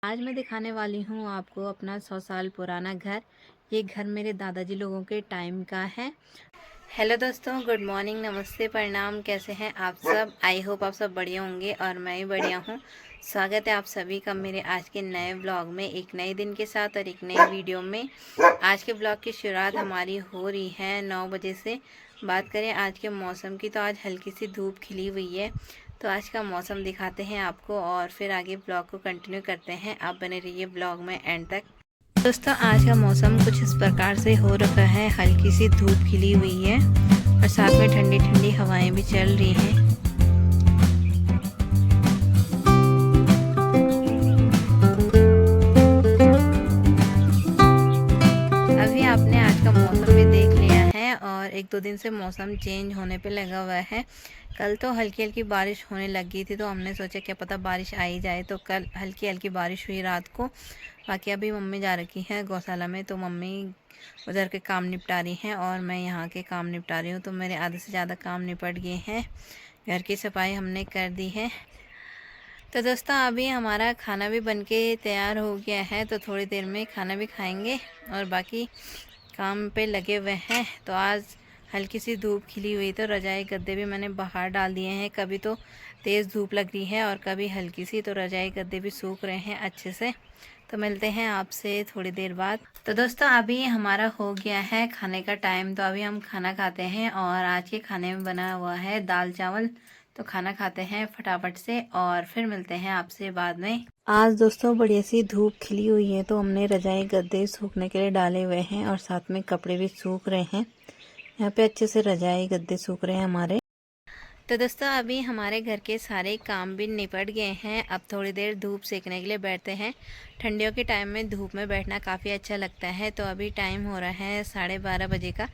आज मैं दिखाने वाली हूँ आपको अपना 100 साल पुराना घर। ये घर मेरे दादाजी लोगों के टाइम का है। हेलो दोस्तों, गुड मॉर्निंग, नमस्ते, प्रणाम। कैसे हैं आप सब? आई होप आप सब बढ़िया होंगे और मैं भी बढ़िया हूँ। स्वागत है आप सभी का मेरे आज के नए ब्लॉग में, एक नए दिन के साथ और एक नई वीडियो में। आज के ब्लॉग की शुरुआत हमारी हो रही है 9 बजे से। बात करें आज के मौसम की तो आज हल्की सी धूप खिली हुई है। तो आज का मौसम दिखाते हैं आपको और फिर आगे ब्लॉग को कंटिन्यू करते हैं। आप बने रहिए ब्लॉग में एंड तक। दोस्तों, आज का मौसम कुछ इस प्रकार से हो रखा है, हल्की सी धूप खिली हुई है और साथ में ठंडी ठंडी हवाएं भी चल रही हैं। अभी आपने आज का मौसम भी देख लिया है और एक दो दिन से मौसम चेंज होने पे लगा हुआ है। कल तो हल्की हल्की बारिश होने लगी थी तो हमने सोचा क्या पता बारिश आ ही जाए, तो कल हल्की हल्की बारिश हुई रात को। बाकी अभी मम्मी जा रखी हैं गौशाला में, तो मम्मी उधर के काम निपटा रही हैं और मैं यहाँ के काम निपटा रही हूँ। तो मेरे आधे से ज़्यादा काम निपट गए हैं। घर की सफाई हमने कर दी है। तो दोस्तों, अभी हमारा खाना भी बनके तैयार हो गया है, तो थोड़ी देर में खाना भी खाएंगे और बाकी काम पे लगे हुए हैं। तो आज हल्की सी धूप खिली हुई, तो रजाई गद्दे भी मैंने बाहर डाल दिए हैं। कभी तो तेज़ धूप लग रही है और कभी हल्की सी, तो रजाई गद्दे भी सूख रहे हैं अच्छे से। तो मिलते हैं आपसे थोड़ी देर बाद। तो दोस्तों, अभी हमारा हो गया है खाने का टाइम, तो अभी हम खाना खाते हैं और आज के खाने में बना हुआ है दाल चावल। तो खाना खाते हैं फटाफट से और फिर मिलते हैं आपसे बाद में। आज दोस्तों बढ़िया सी धूप खिली हुई है, तो हमने रजाई गद्दे सूखने के लिए डाले हुए हैं और साथ में कपड़े भी सूख रहे हैं। यहाँ पे अच्छे से रजाई गद्दे सूख रहे हैं हमारे। तो दोस्तों, अभी हमारे घर के सारे काम भी निपट गए हैं। अब थोड़ी देर धूप सेकने के लिए बैठते हैं। ठंडियों के टाइम में धूप में बैठना काफ़ी अच्छा लगता है। तो अभी टाइम हो रहा है 12:30 बजे का।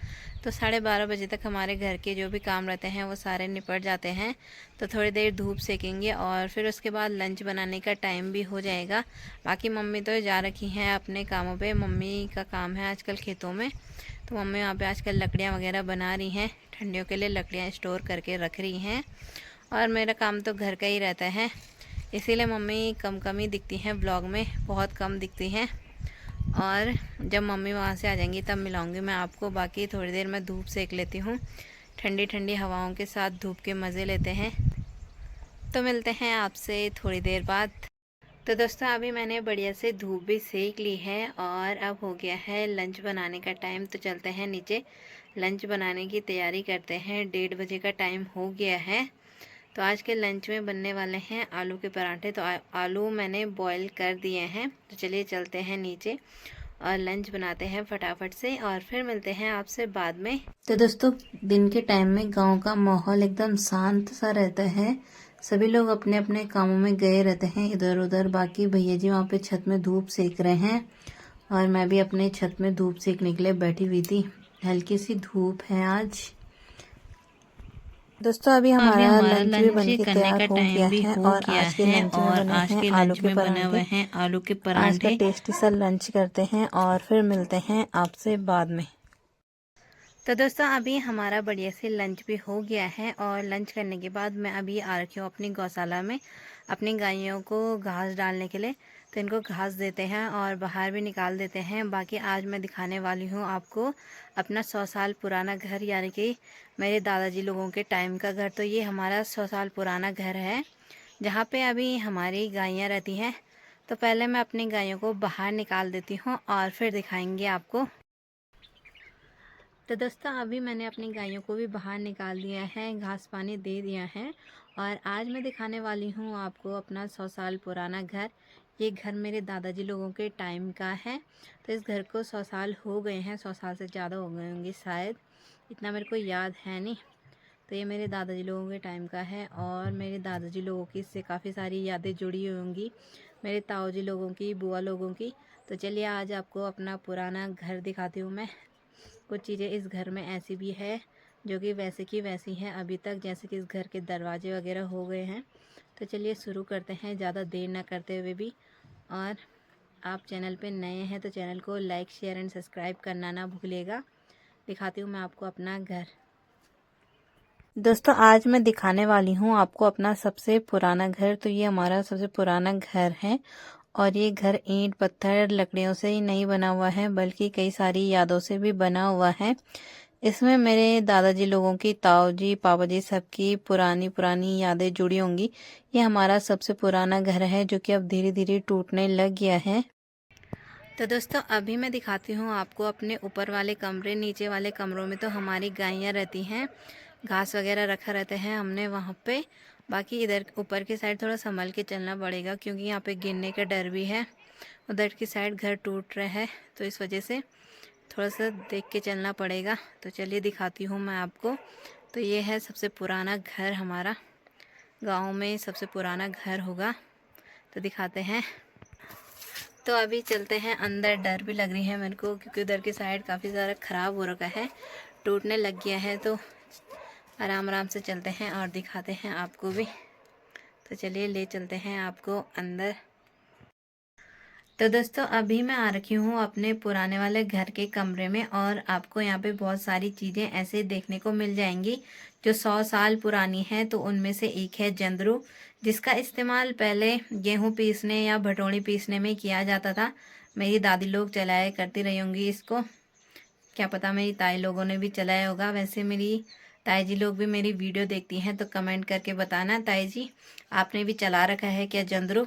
तो 12:30 बजे तक हमारे घर के जो भी काम रहते हैं वो सारे निपट जाते हैं। तो थोड़ी देर धूप सेकेंगे और फिर उसके बाद लंच बनाने का टाइम भी हो जाएगा। बाकी मम्मी तो जा रखी हैं अपने कामों पर। मम्मी का काम है आजकल खेतों में, तो मम्मी वहाँ पे आजकल लकड़ियाँ वगैरह बना रही हैं। ठंडियों के लिए लकड़ियाँ स्टोर करके रख रही हैं और मेरा काम तो घर का ही रहता है, इसीलिए मम्मी कम कम ही दिखती हैं ब्लॉग में, बहुत कम दिखती हैं। और जब मम्मी वहाँ से आ जाएंगी तब मिलाऊंगी मैं आपको। बाकी थोड़ी देर मैं धूप सेक लेती हूँ, ठंडी ठंडी हवाओं के साथ धूप के मज़े लेते हैं। तो मिलते हैं आपसे थोड़ी देर बाद। तो दोस्तों, अभी मैंने बढ़िया से धूप भी सेक ली है और अब हो गया है लंच बनाने का टाइम। तो चलते हैं नीचे, लंच बनाने की तैयारी करते हैं। 1:30 बजे का टाइम हो गया है। तो आज के लंच में बनने वाले हैं आलू के पराठे। तो आलू मैंने बॉईल कर दिए हैं। तो चलिए चलते हैं नीचे और लंच बनाते हैं फटाफट से और फिर मिलते हैं आपसे बाद में। तो दोस्तों, दिन के टाइम में गांव का माहौल एकदम शांत सा रहता है। सभी लोग अपने अपने कामों में गए रहते हैं इधर उधर। बाकी भैया जी वहाँ पे छत में धूप सेक रहे हैं और मैं भी अपने छत में धूप सेकने के लिए बैठी हुई थी। हल्की सी धूप है आज। दोस्तों, अभी हमारा लंच भी बनके तैयार हो गया है और आज के लंच में बने हैं आलू के पराठे। आलू के आज का परांठे। टेस्टी सा लंच करते हैं और फिर मिलते हैं आपसे बाद में। तो दोस्तों, अभी हमारा बढ़िया से लंच भी हो गया है और लंच करने के बाद मैं अभी आ रखी हूँ अपनी गौशाला में अपनी गायों को घास डालने के लिए। तो इनको घास देते हैं और बाहर भी निकाल देते हैं। बाकी आज मैं दिखाने वाली हूँ आपको अपना 100 साल पुराना घर, यानी कि मेरे दादाजी लोगों के टाइम का घर। तो ये हमारा 100 साल पुराना घर है जहाँ पे अभी हमारी गायें रहती हैं। तो पहले मैं अपनी गायों को बाहर निकाल देती हूँ और फिर दिखाएंगे आपको। तो दोस्तों, अभी मैंने अपनी गायों को भी बाहर निकाल दिया है, घास पानी दे दिया है और आज मैं दिखाने वाली हूँ आपको अपना 100 साल पुराना घर। ये घर मेरे दादाजी लोगों के टाइम का है। तो इस घर को 100 साल हो गए हैं, 100 साल से ज़्यादा हो गए होंगे शायद, इतना मेरे को याद है नहीं। तो ये मेरे दादाजी लोगों के टाइम का है और मेरे दादाजी लोगों की इससे काफ़ी सारी यादें जुड़ी हुई होंगी, मेरे ताऊ जी लोगों की, बुआ लोगों की। तो चलिए आज आपको अपना पुराना घर दिखाती हूँ मैं। कुछ चीज़ें इस घर में ऐसी भी है जो कि वैसे की वैसी हैं अभी तक, जैसे कि इस घर के दरवाजे वगैरह हो गए हैं। तो चलिए शुरू करते हैं ज़्यादा देर ना करते हुए भी। और आप चैनल पे नए हैं तो चैनल को लाइक शेयर एंड सब्सक्राइब करना ना भूलिएगा। दिखाती हूँ मैं आपको अपना घर। दोस्तों, आज मैं दिखाने वाली हूँ आपको अपना सबसे पुराना घर। तो ये हमारा सबसे पुराना घर है और ये घर ईंट पत्थर लकड़ियों से ही नहीं बना हुआ है बल्कि कई सारी यादों से भी बना हुआ है। इसमें मेरे दादाजी लोगों की, ताऊ जी, पापा जी सबकी पुरानी पुरानी यादें जुड़ी होंगी। ये हमारा सबसे पुराना घर है जो कि अब धीरे धीरे टूटने लग गया है। तो दोस्तों अभी मैं दिखाती हूँ आपको अपने ऊपर वाले कमरे। नीचे वाले कमरों में तो हमारी गायें रहती हैं, घास वगैरह रखा रहते हैं हमने वहाँ पे। बाकी इधर ऊपर की साइड थोड़ा संभल के चलना पड़ेगा क्योंकि यहाँ पे गिरने का डर भी है। उधर की साइड घर टूट रहा है तो इस वजह से थोड़ा सा देख के चलना पड़ेगा। तो चलिए दिखाती हूँ मैं आपको। तो ये है सबसे पुराना घर हमारा, गाँव में सबसे पुराना घर होगा। तो दिखाते हैं। तो अभी चलते हैं अंदर। डर भी लग रही है मेरे को क्योंकि उधर की साइड काफ़ी ज़्यादा ख़राब हो रखा है, टूटने लग गया है। तो आराम आराम से चलते हैं और दिखाते हैं आपको भी। तो चलिए ले चलते हैं आपको अंदर। तो दोस्तों अभी मैं आ रखी हूँ अपने पुराने वाले घर के कमरे में और आपको यहाँ पे बहुत सारी चीज़ें ऐसे देखने को मिल जाएंगी जो 100 साल पुरानी है। तो उनमें से एक है जंदरू, जिसका इस्तेमाल पहले गेहूँ पीसने या भटोड़ी पीसने में किया जाता था। मेरी दादी लोग चलाया करती रही होंगी इसको, क्या पता मेरी ताई लोगों ने भी चलाया होगा। वैसे मेरी ताई जी लोग भी मेरी वीडियो देखती हैं तो कमेंट करके बताना ताई जी आपने भी चला रखा है क्या जंदरू।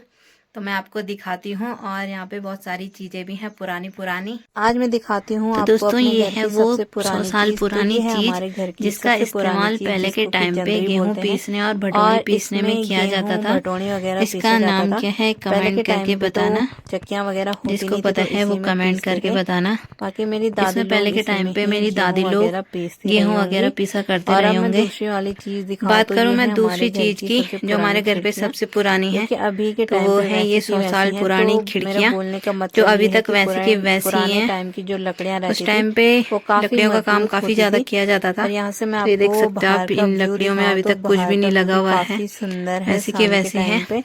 तो मैं आपको दिखाती हूँ और यहाँ पे बहुत सारी चीज़ें भी हैं पुरानी पुरानी। आज मैं दिखाती हूँ तो आपको दोस्तों अपने ये घर है की वो सबसे 100 पुरानी साल चीज़। तो पुरानी ये है चीज हमारे घर की जिसका सबसे पुरानी इस्तेमाल चीज़ पहले के जिसको कि टाइम पे जंदरी गेहूं बोलते हैं। पीसने और भटोरी और पीसने में इसमें किया जाता गेहूँ था। भटोड़ी वगैरह इसका पीसा जाता नाम था। क्या है पहले के कमेंट टाइम करके पे तो बताना, चक्कियाँ वगैरह होती जिसको नहीं थी पता तो है वो इसी में कमेंट पीसते करके थे। बताना। बाकी मेरी दादी इसमें पहले लोग के इसी टाइम में पे ही मेरी दादी गेहूँ लोग वगैरह पीसती रही गेहूं वगैरह होंगी। पीसा करते और रहे अब मैं होंगे। दूसरी वाली चीज़ दिखाऊँ बात तो करूं ये है मैं हमारे दूसरी घर चीज की की सबसे जो हमारे पुरानी घर पे खिड़कियाँ, सबसे पुरानी जो है, कि अभी के तो टाइम वो पे है ये वैसी की 100 वैसी साल हैं। तो पुरानी मेरा खिड़कियाँ बोलने का जो मतलब अभी ये है तक कि वैसी की वैसी पुराने हैं। टाइम की जो लकड़ियाँ उस रहती थी टाइम पे वो काफ़ी लकड़ियों का काम मजबूत काफी होती ज्यादा थी। किया जाता था। और यहाँ से मैं तो ये देख आपको सकते हो बाहर आप, का इन व्यू लकड़ियों में दिखाऊँ अभी तो तक कुछ बाहर भी का नहीं व्यू लगा भी हुआ है, काफ़ी सुंदर है। वैसी की शाम के वैसी है। टाइम पे और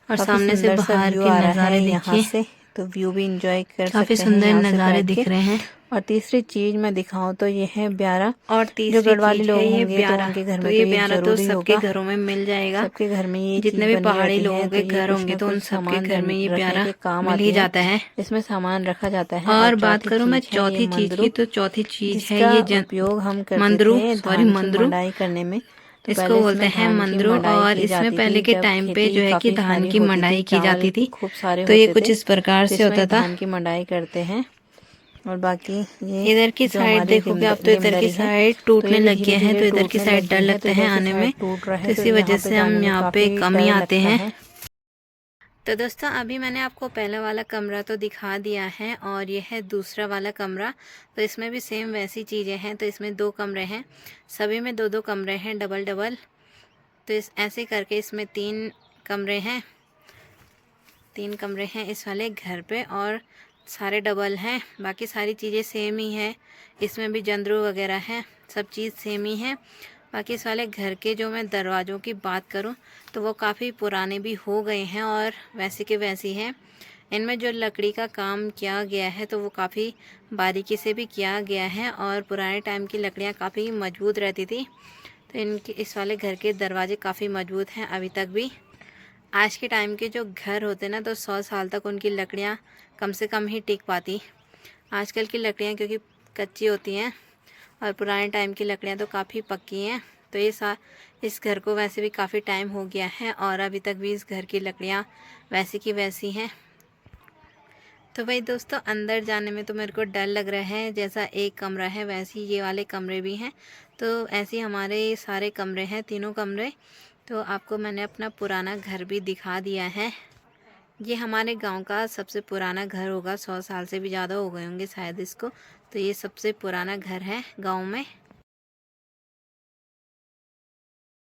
काफ़ी सामने से सुंदर सा बाहर व्यू के आ रहा नज़ारे है यहाँ देखिए, से। तो व्यू भी इंजॉय कर काफी सकते हैं सुंदर यहाँ से नज़ारे बैठ के। दिख रहे हैं। और तीसरी चीज़ मैं दिखाऊँ तो ये है ब्यारा। और जो तीसरी गढ़वाली चीज है लोग ये होंगे तो ब्यारा। उनके घर तो में तो ये ये ब्यारा तो ज़रूरी सबके होगा, घरों में मिल जाएगा। सबके घर में ये जितने चीज़ भी बनी पहाड़ी रहती है। लोगों तो के ये घर कुछ होंगे ना तो उन कुछ सबके सामान घर में ये रखने ब्यारा के काम मिल आती ही है। जाता है। इसमें सामान रखा जाता है। और और बात चौथी करूं मैं चीज़ है ये चौथी चीज की, मंदरू, तो चौथी चीज है जिसका ये उपयोग हम करते मंदरू, थे सॉरी धान की मंदरू, मंडाई करने में। तो इसको पहले बोलते इसमें हैं धान की मंदरू। मंडाई और की इसमें जाती पहले थी के जब टाइम पे खेती जो है कि काफ़ी धान सारी की होती थी, मंडाई की चावल जाती थी। खूब सारे तो ये होते कुछ थे इस प्रकार तो से होता इसमें था। धान की मंडाई करते हैं। और बाकी ये इधर की जो साइड हमारी देखोगे आप तो इधर की लिमदरी है साइड तो टूटने ये भी लग धीरे गया है, धीरे तो इधर की टूटने साइड डर लगी है। तो लगता है इधर की आने में। साइड टूट रहा तो है तो इसी वजह यहाँ पे से हम जाने में यहाँ पे काफ़ी कम ही डर आते लगता हैं। है। तो दोस्तों अभी मैंने आपको पहला वाला कमरा तो दिखा दिया है और ये है दूसरा वाला कमरा। तो इसमें भी सेम वैसी चीज़ें हैं। तो इसमें 2 कमरे हैं, सभी में 2-2 कमरे हैं, डबल डबल। तो इस ऐसे करके इसमें 3 कमरे हैं, 3 कमरे हैं इस वाले घर पे और सारे डबल हैं। बाकी सारी चीज़ें सेम ही है। इसमें भी जंदरू वगैरह हैं, सब चीज़ सेम ही है। बाकी इस वाले घर के जो मैं दरवाज़ों की बात करूं तो वो काफ़ी पुराने भी हो गए हैं और वैसे के वैसी हैं। इनमें जो लकड़ी का काम किया गया है तो वो काफ़ी बारीकी से भी किया गया है और पुराने टाइम की लकड़ियां काफ़ी मजबूत रहती थी। तो इनके इस वाले घर के दरवाजे काफ़ी मजबूत हैं अभी तक भी। आज के टाइम के जो घर होते ना तो 100 साल तक उनकी लकड़ियाँ कम से कम ही टिक पाती। आजकल की लकड़ियाँ क्योंकि कच्ची होती हैं और पुराने टाइम की लकड़ियाँ तो काफ़ी पक्की हैं। तो इस घर को वैसे भी काफ़ी टाइम हो गया है और अभी तक भी इस घर की लकड़ियाँ वैसी की वैसी हैं। तो भाई दोस्तों अंदर जाने में तो मेरे को डर लग रहा है। जैसा एक कमरा है वैसे ही ये वाले कमरे भी हैं। तो ऐसे ही हमारे सारे कमरे हैं, तीनों कमरे। तो आपको मैंने अपना पुराना घर भी दिखा दिया है। ये हमारे गांव का सबसे पुराना घर होगा, 100 साल से भी ज़्यादा हो गए होंगे शायद इसको। तो ये सबसे पुराना घर है गांव में।